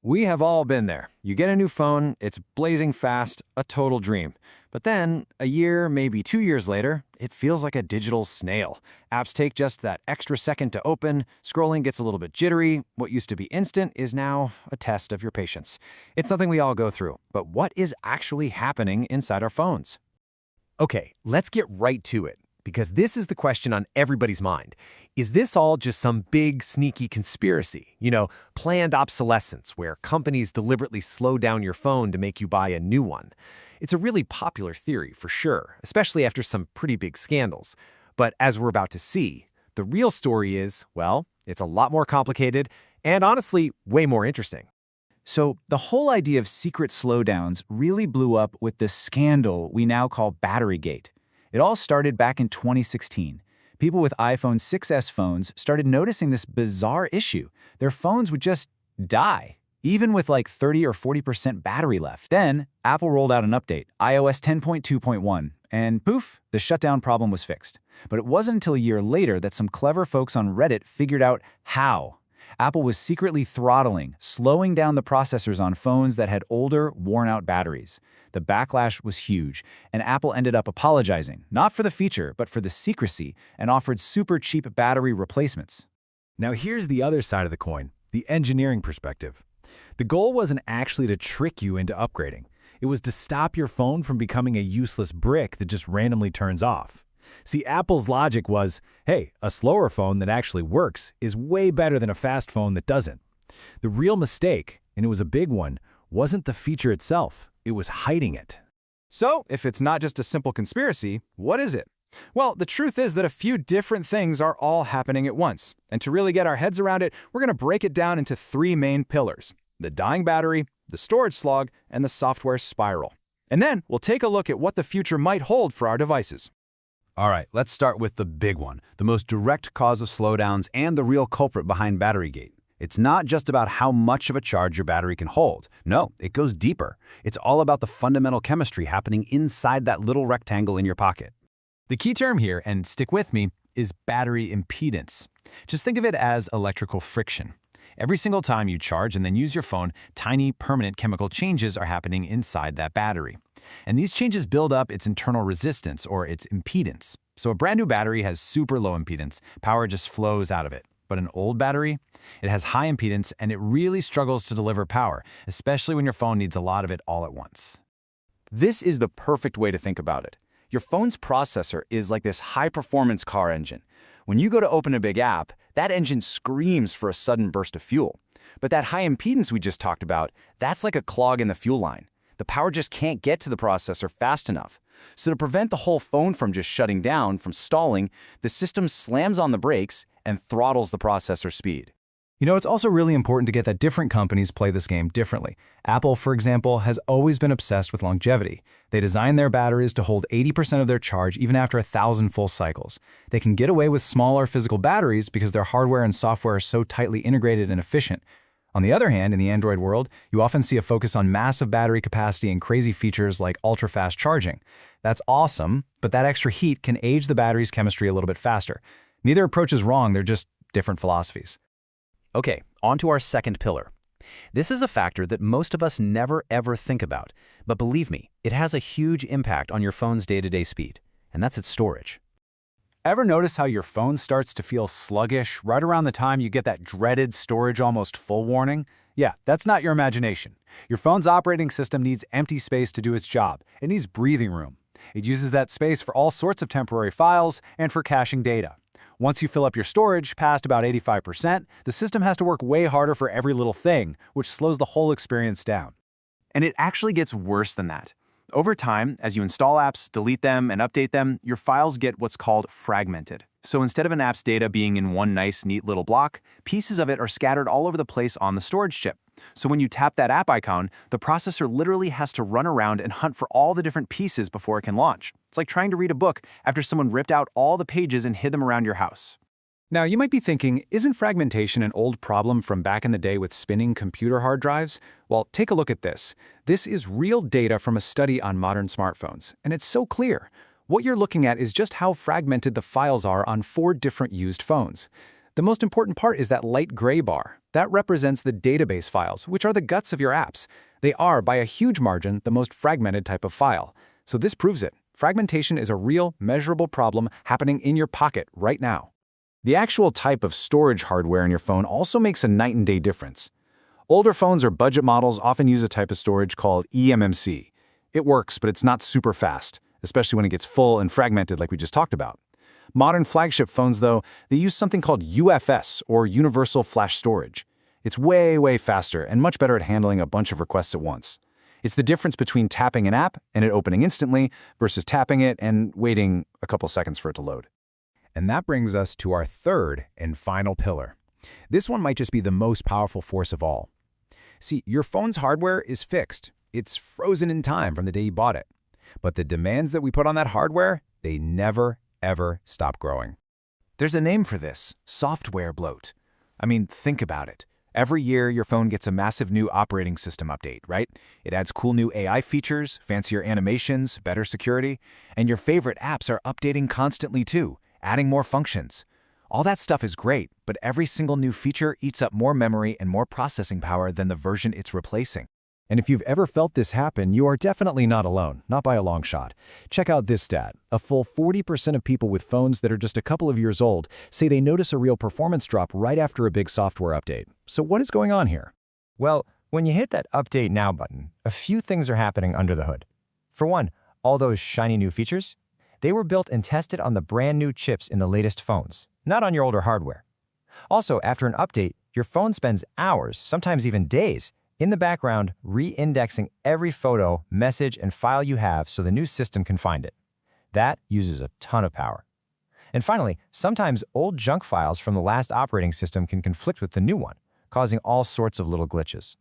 We have all been there. You get a new phone, it's blazing fast, a total dream. But then, a year, maybe 2 years later, it feels like a digital snail. Apps take just that extra second to open, scrolling gets a little bit jittery, what used to be instant is now a test of your patience. It's something we all go through, but what is actually happening inside our phones? Okay, let's get right to it, because this is the question on everybody's mind. Is this all just some big, sneaky conspiracy? Planned obsolescence, where companies deliberately slow down your phone to make you buy a new one. It's a really popular theory, for sure, especially after some pretty big scandals. But as we're about to see, the real story is, well, it's a lot more complicated and honestly, way more interesting. So the whole idea of secret slowdowns really blew up with the scandal we now call Batterygate. It all started back in 2016. People with iPhone 6s phones started noticing this bizarre issue. Their phones would just die, even with like 30 or 40% battery left. Then, Apple rolled out an update, iOS 10.2.1, and poof, the shutdown problem was fixed. But it wasn't until a year later that some clever folks on Reddit figured out how. Apple was secretly throttling, slowing down the processors on phones that had older, worn-out batteries. The backlash was huge, and Apple ended up apologizing, not for the feature, but for the secrecy, and offered super cheap battery replacements. Now here's the other side of the coin, the engineering perspective. The goal wasn't actually to trick you into upgrading. It was to stop your phone from becoming a useless brick that just randomly turns off. See, Apple's logic was, hey, a slower phone that actually works is way better than a fast phone that doesn't. The real mistake, and it was a big one, wasn't the feature itself, it was hiding it. So, if it's not just a simple conspiracy, what is it? Well, the truth is that a few different things are all happening at once. And to really get our heads around it, we're going to break it down into three main pillars: the dying battery, the storage slog, and the software spiral. And then we'll take a look at what the future might hold for our devices. All right, let's start with the big one, the most direct cause of slowdowns and the real culprit behind Batterygate. It's not just about how much of a charge your battery can hold. No, it goes deeper. It's all about the fundamental chemistry happening inside that little rectangle in your pocket. The key term here, and stick with me, is battery impedance. Just think of it as electrical friction. Every single time you charge and then use your phone, tiny permanent chemical changes are happening inside that battery. And these changes build up its internal resistance, or its impedance. So a brand new battery has super low impedance, power just flows out of it. But an old battery, it has high impedance and it really struggles to deliver power, especially when your phone needs a lot of it all at once. This is the perfect way to think about it. Your phone's processor is like this high-performance car engine. When you go to open a big app, that engine screams for a sudden burst of fuel. But that high impedance we just talked about, that's like a clog in the fuel line. The power just can't get to the processor fast enough. So to prevent the whole phone from just shutting down, from stalling, the system slams on the brakes and throttles the processor speed. It's also really important to get that different companies play this game differently. Apple, for example, has always been obsessed with longevity. They design their batteries to hold 80% of their charge even after 1,000 full cycles. They can get away with smaller physical batteries because their hardware and software are so tightly integrated and efficient. On the other hand, in the Android world, you often see a focus on massive battery capacity and crazy features like ultra-fast charging. That's awesome, but that extra heat can age the battery's chemistry a little bit faster. Neither approach is wrong, they're just different philosophies. Okay, on to our second pillar. This is a factor that most of us never ever think about, but believe me, it has a huge impact on your phone's day-to-day speed, and that's its storage. Ever notice how your phone starts to feel sluggish right around the time you get that dreaded storage almost full warning? Yeah, that's not your imagination. Your phone's operating system needs empty space to do its job. It needs breathing room. It uses that space for all sorts of temporary files and for caching data. Once you fill up your storage past about 85%, the system has to work way harder for every little thing, which slows the whole experience down. And it actually gets worse than that. Over time, as you install apps, delete them, and update them, your files get what's called fragmented. So instead of an app's data being in one nice, neat little block, pieces of it are scattered all over the place on the storage chip. So when you tap that app icon, the processor literally has to run around and hunt for all the different pieces before it can launch. It's like trying to read a book after someone ripped out all the pages and hid them around your house. Now, you might be thinking, isn't fragmentation an old problem from back in the day with spinning computer hard drives? Well, take a look at this. This is real data from a study on modern smartphones, and it's so clear. What you're looking at is just how fragmented the files are on 4 different used phones. The most important part is that light gray bar. That represents the database files, which are the guts of your apps. They are, by a huge margin, the most fragmented type of file. So this proves it. Fragmentation is a real, measurable problem happening in your pocket right now. The actual type of storage hardware in your phone also makes a night and day difference. Older phones or budget models often use a type of storage called eMMC. It works, but it's not super fast, especially when it gets full and fragmented like we just talked about. Modern flagship phones, though, they use something called UFS, or Universal Flash Storage. It's way faster and much better at handling a bunch of requests at once. It's the difference between tapping an app and it opening instantly versus tapping it and waiting a couple seconds for it to load. And that brings us to our third and final pillar. This one might just be the most powerful force of all. See, your phone's hardware is fixed. It's frozen in time from the day you bought it. But the demands that we put on that hardware, they never, ever stop growing. There's a name for this: software bloat. I mean, think about it. Every year, your phone gets a massive new operating system update, right? It adds cool new AI features, fancier animations, better security, and your favorite apps are updating constantly too, adding more functions. All that stuff is great, but every single new feature eats up more memory and more processing power than the version it's replacing. And if you've ever felt this happen, you are definitely not alone, not by a long shot. Check out this stat. A full 40% of people with phones that are just a couple of years old say they notice a real performance drop right after a big software update. So what is going on here? Well, when you hit that Update Now button, a few things are happening under the hood. For one, all those shiny new features, they were built and tested on the brand new chips in the latest phones, not on your older hardware. Also, after an update, your phone spends hours, sometimes even days, in the background, re-indexing every photo, message, and file you have so the new system can find it. That uses a ton of power. And finally, sometimes old junk files from the last operating system can conflict with the new one, causing all sorts of little glitches.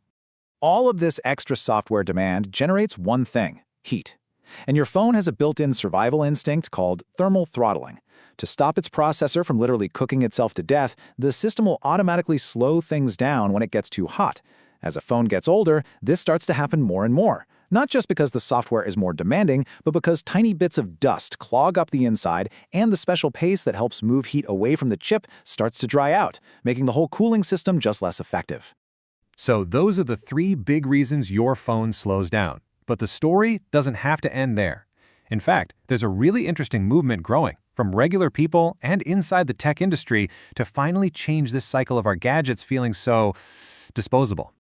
All of this extra software demand generates one thing: heat. And your phone has a built-in survival instinct called thermal throttling. To stop its processor from literally cooking itself to death, the system will automatically slow things down when it gets too hot. As a phone gets older, this starts to happen more and more. Not just because the software is more demanding, but because tiny bits of dust clog up the inside and the special paste that helps move heat away from the chip starts to dry out, making the whole cooling system just less effective. So those are the 3 big reasons your phone slows down. But the story doesn't have to end there. In fact, there's a really interesting movement growing from regular people and inside the tech industry to finally change this cycle of our gadgets feeling so disposable.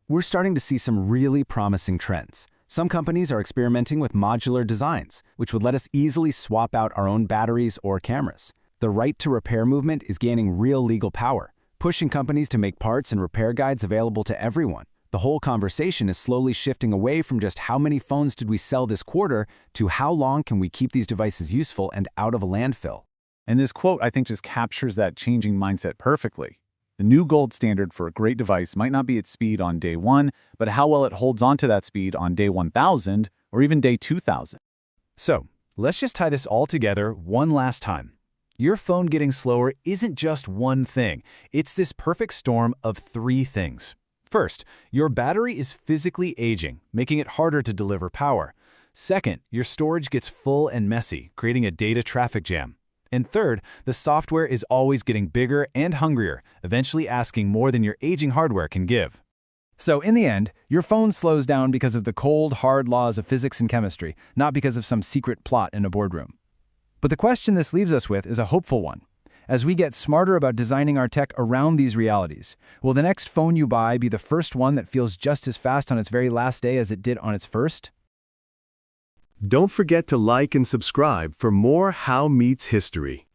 We're starting to see some really promising trends. Some companies are experimenting with modular designs, which would let us easily swap out our own batteries or cameras. The right to repair movement is gaining real legal power, pushing companies to make parts and repair guides available to everyone. The whole conversation is slowly shifting away from just how many phones did we sell this quarter to how long can we keep these devices useful and out of a landfill. And this quote, I think, just captures that changing mindset perfectly. The new gold standard for a great device might not be its speed on day 1, but how well it holds onto that speed on day 1,000 or even day 2,000. So, let's just tie this all together one last time. Your phone getting slower isn't just one thing. It's this perfect storm of 3 things. First, your battery is physically aging, making it harder to deliver power. Second, your storage gets full and messy, creating a data traffic jam. And third, the software is always getting bigger and hungrier, eventually asking more than your aging hardware can give. So in the end, your phone slows down because of the cold, hard laws of physics and chemistry, not because of some secret plot in a boardroom. But the question this leaves us with is a hopeful one. As we get smarter about designing our tech around these realities, will the next phone you buy be the first one that feels just as fast on its very last day as it did on its first? Don't forget to like and subscribe for more How Meets History.